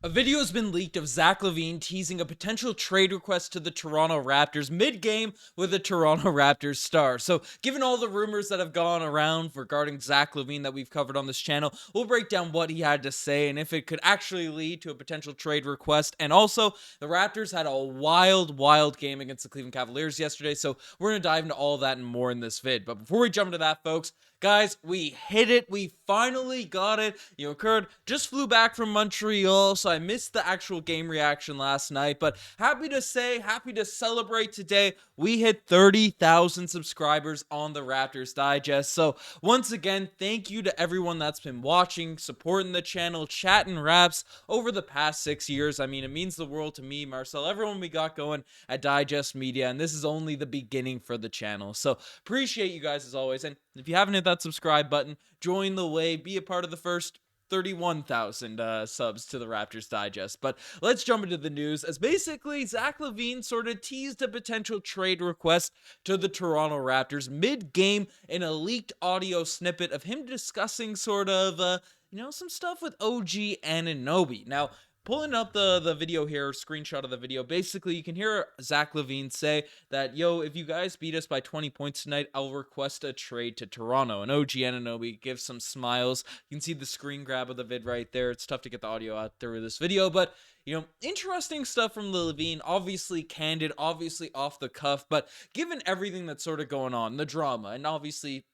A video has been leaked of Zach LaVine teasing a potential trade request to the Toronto Raptors mid-game with a Toronto Raptors star. So, given all the rumors that have gone around regarding Zach LaVine that we've covered on this channel, we'll break down what he had to say and if it could actually lead to a potential trade request. And also, the Raptors had a wild game against the Cleveland Cavaliers yesterday, so we're going to dive into all that and more in this vid. But before we jump into that, folks, guys, we hit it. We finally got it. Kurt just flew back from Montreal, so I missed the actual game reaction last night. But happy to celebrate today. We hit 30,000 subscribers on the Raptors Digest. So once again, thank you to everyone that's been watching, supporting the channel, chatting raps over the past 6 years. I mean, it means the world to me, Marcel, everyone we got going at Digest Media, and this is only the beginning for the channel. So appreciate you guys as always. And if you haven't hit that subscribe button, join the way, be a part of the first 31,000 subs to the Raptors Digest. But let's jump into the news, as basically Zach LaVine sort of teased a potential trade request to the Toronto Raptors mid-game in a leaked audio snippet of him discussing sort of some stuff with OG Anunoby. Now, pulling up the video here, screenshot of the video, basically you can hear Zach LaVine say that, if you guys beat us by 20 points tonight, I'll request a trade to Toronto. And OG Anunoby gives some smiles. You can see the screen grab of the vid right there. It's tough to get the audio out through this video, but interesting stuff from LaVine, obviously candid, obviously off the cuff, but given everything that's sort of going on, the drama, and obviously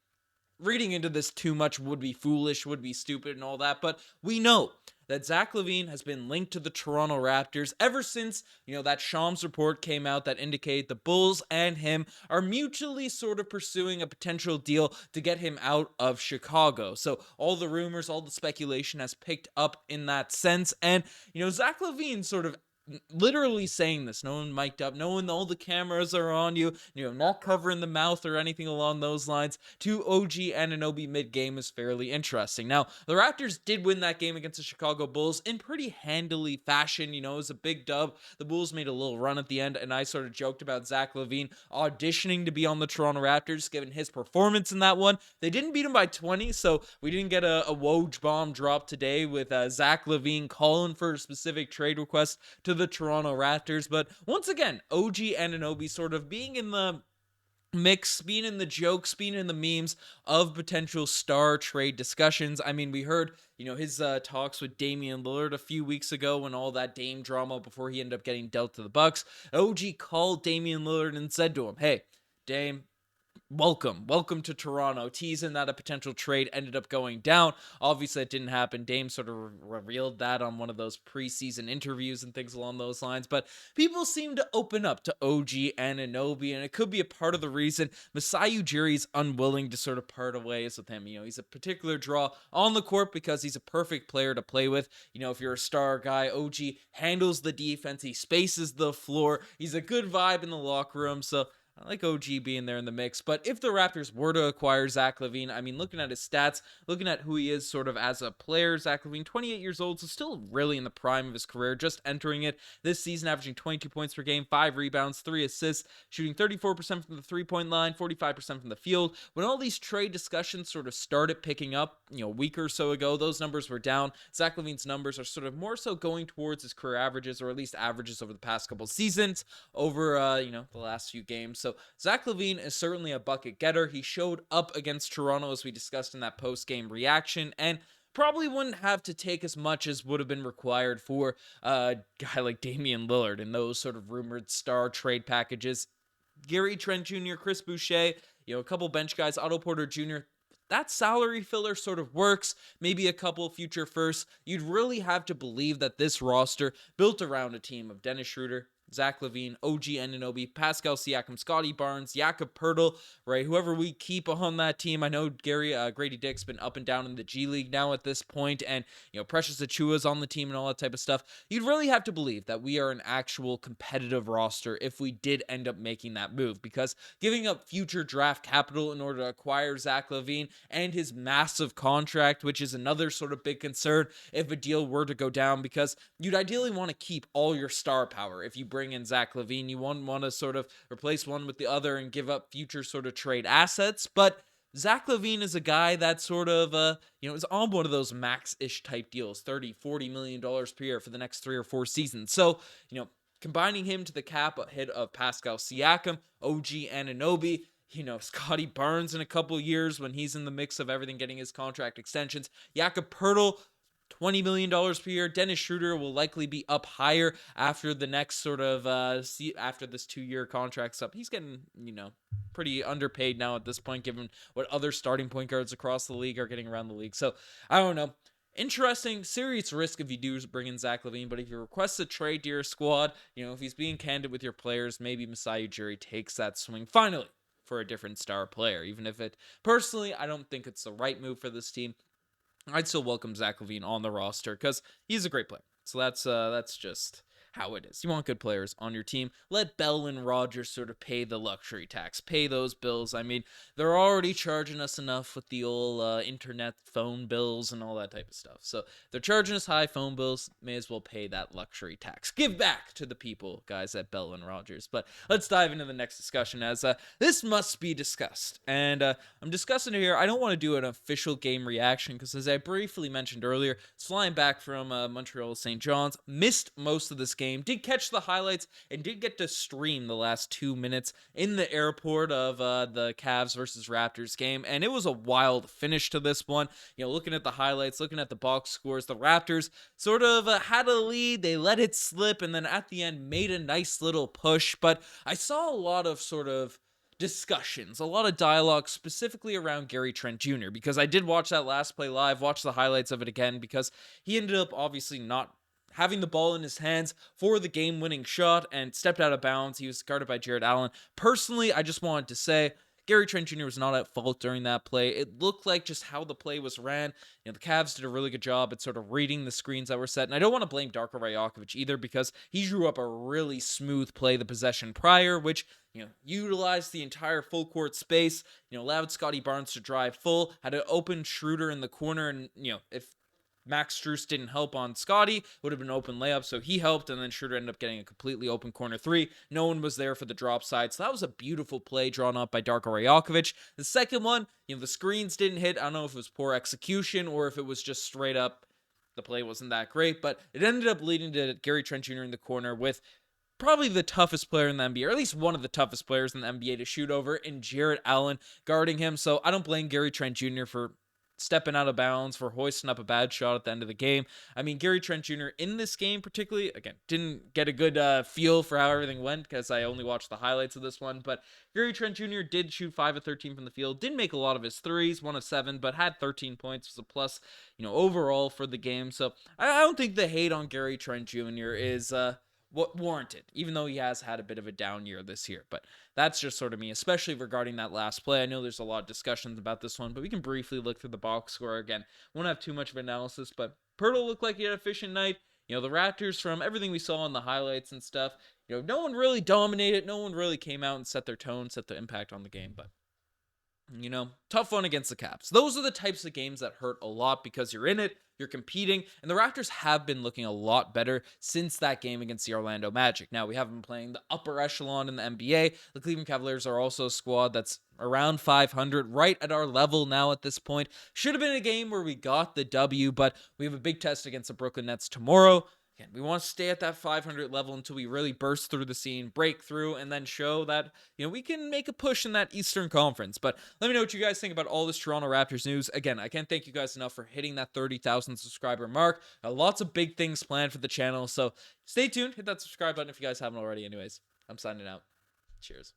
reading into this too much would be foolish, would be stupid and all that, but we know that Zach LaVine has been linked to the Toronto Raptors ever since, that Shams report came out that indicated the Bulls and him are mutually sort of pursuing a potential deal to get him out of Chicago. So all the rumors, all the speculation has picked up in that sense. And, Zach LaVine sort of literally saying this, no one mic'd up, knowing all the cameras are on you, not covering the mouth or anything along those lines, to OG Anunoby mid-game is fairly interesting. Now, the Raptors did win that game against the Chicago Bulls in pretty handily fashion. It was a big dub. The Bulls made a little run at the end, and I sort of joked about Zach LaVine auditioning to be on the Toronto Raptors, given his performance in that one. They didn't beat him by 20, so we didn't get a Woj bomb drop today with Zach LaVine calling for a specific trade request to the Toronto Raptors. But once again, OG Anunoby sort of being in the mix, being in the jokes, being in the memes of potential star trade discussions. I mean, we heard, his talks with Damian Lillard a few weeks ago when all that Dame drama before he ended up getting dealt to the Bucks. OG called Damian Lillard and said to him, "Hey, Dame, welcome to Toronto," teasing that a potential trade ended up going down. Obviously, it didn't happen. Dame sort of revealed that on one of those preseason interviews and things along those lines. But people seem to open up to OG Anunoby, and it could be a part of the reason Masai Ujiri's unwilling to sort of part ways with him. He's a particular draw on the court because he's a perfect player to play with. If you're a star guy, OG handles the defense. He spaces the floor. He's a good vibe in the locker room. So I like OG being there in the mix. But if the Raptors were to acquire Zach LaVine, I mean, looking at his stats, looking at who he is sort of as a player, Zach LaVine, 28 years old, so still really in the prime of his career, just entering it this season, averaging 22 points per game, 5 rebounds, 3 assists, shooting 34% from the three-point line, 45% from the field. When all these trade discussions sort of started picking up, a week or so ago, those numbers were down. Zach LaVine's numbers are sort of more so going towards his career averages, or at least averages over the past couple seasons, over, the last few games. So Zach LaVine is certainly a bucket getter. He showed up against Toronto, as we discussed in that post-game reaction, and probably wouldn't have to take as much as would have been required for a guy like Damian Lillard in those sort of rumored star trade packages. Gary Trent Jr., Chris Boucher, a couple bench guys, Otto Porter Jr., that salary filler sort of works, maybe a couple future firsts. You'd really have to believe that this roster, built around a team of Dennis Schroeder, Zach LaVine, OG Anunoby, Pascal Siakam, Scotty Barnes, Jakob Poeltl, right? Whoever we keep on that team. I know Grady Dick's been up and down in the G League now at this point, and Precious Achua's on the team and all that type of stuff. You'd really have to believe that we are an actual competitive roster if we did end up making that move, because giving up future draft capital in order to acquire Zach LaVine and his massive contract, which is another sort of big concern if a deal were to go down, because you'd ideally want to keep all your star power if you bring in Zach LaVine. You wouldn't want to sort of replace one with the other and give up future sort of trade assets. But Zach LaVine is a guy that sort of, is on one of those max-ish type deals, 30, $40 million per year for the next 3 or 4 seasons. So, combining him to the cap ahead of Pascal Siakam, OG Anunoby, Scotty Barnes in a couple years when he's in the mix of everything getting his contract extensions, Jakob Poeltl, $20 million per year. Dennis Schroeder will likely be up higher after the next sort of, after this 2-year contract's up. He's getting, pretty underpaid now at this point, given what other starting point guards across the league are getting around the league. So, I don't know. Interesting, serious risk if you do bring in Zach LaVine, but if you request a trade to your squad, if he's being candid with your players, maybe Masai Ujiri takes that swing finally for a different star player. Even if personally, I don't think it's the right move for this team. I'd still welcome Zach LaVine on the roster because he's a great player. So that's just how it is. You want good players on your team. Let Bell and Rogers sort of pay the luxury tax, pay those bills. I mean, they're already charging us enough with the old internet phone bills and all that type of stuff. So they're charging us high phone bills. May as well pay that luxury tax. Give back to the people, guys, at Bell and Rogers. But let's dive into the next discussion, as this must be discussed. And I'm discussing it here. I don't want to do an official game reaction because, as I briefly mentioned earlier, it's flying back from Montreal St. John's. Missed most of this game. Did catch the highlights and did get to stream the last 2 minutes in the airport of the Cavs versus Raptors game. And it was a wild finish to this one. Looking at the highlights, looking at the box scores, the Raptors sort of had a lead. They let it slip and then at the end made a nice little push. But I saw a lot of sort of discussions, a lot of dialogue specifically around Gary Trent Jr. because I did watch that last play live, watch the highlights of it again because he ended up obviously not having the ball in his hands for the game-winning shot and stepped out of bounds. He was guarded by Jared Allen. Personally, I just wanted to say Gary Trent Jr. was not at fault during that play. It looked like just how the play was ran. The Cavs did a really good job at sort of reading the screens that were set. And I don't want to blame Darko Rajakovic either because he drew up a really smooth play the possession prior, which utilized the entire full court space, allowed Scotty Barnes to drive full, had an open Schroeder in the corner, and, if Max Strus didn't help on Scotty, would have been an open layup, so he helped, and then Schroeder ended up getting a completely open corner 3. No one was there for the drop side, so that was a beautiful play drawn up by Darko Rajakovic. The second one, the screens didn't hit. I don't know if it was poor execution or if it was just straight up the play wasn't that great, but it ended up leading to Gary Trent Jr. in the corner with probably the toughest player in the NBA, or at least one of the toughest players in the NBA to shoot over, in Jared Allen guarding him. So I don't blame Gary Trent Jr. for stepping out of bounds, for hoisting up a bad shot at the end of the game. I mean, Gary Trent Jr. in this game particularly, again, didn't get a good feel for how everything went because I only watched the highlights of this one, but Gary Trent Jr. did shoot 5 of 13 from the field, didn't make a lot of his threes, 1 of 7, but had 13 points, was a plus, overall for the game. So I don't think the hate on Gary Trent Jr. is what warranted, even though he has had a bit of a down year this year. But that's just sort of me, especially regarding that last play. I know there's a lot of discussions about this one, but we can briefly look through the box score again. Won't have too much of analysis, but Poeltl looked like he had an efficient night. The Raptors, from everything we saw in the highlights and stuff, no one really dominated. No one really came out and set their tone, set the impact on the game, but tough one against the Caps. Those are the types of games that hurt a lot because you're in it, you're competing, and the Raptors have been looking a lot better since that game against the Orlando Magic. Now, we haven't been playing the upper echelon in the NBA. The Cleveland Cavaliers are also a squad that's around 500, right at our level now at this point. Should have been a game where we got the W, but we have a big test against the Brooklyn Nets tomorrow. Again, we want to stay at that 500 level until we really burst through the scene, break through, and then show that, we can make a push in that Eastern Conference. But let me know what you guys think about all this Toronto Raptors news. Again, I can't thank you guys enough for hitting that 30,000 subscriber mark. Lots of big things planned for the channel, so stay tuned. Hit that subscribe button if you guys haven't already. Anyways, I'm signing out. Cheers.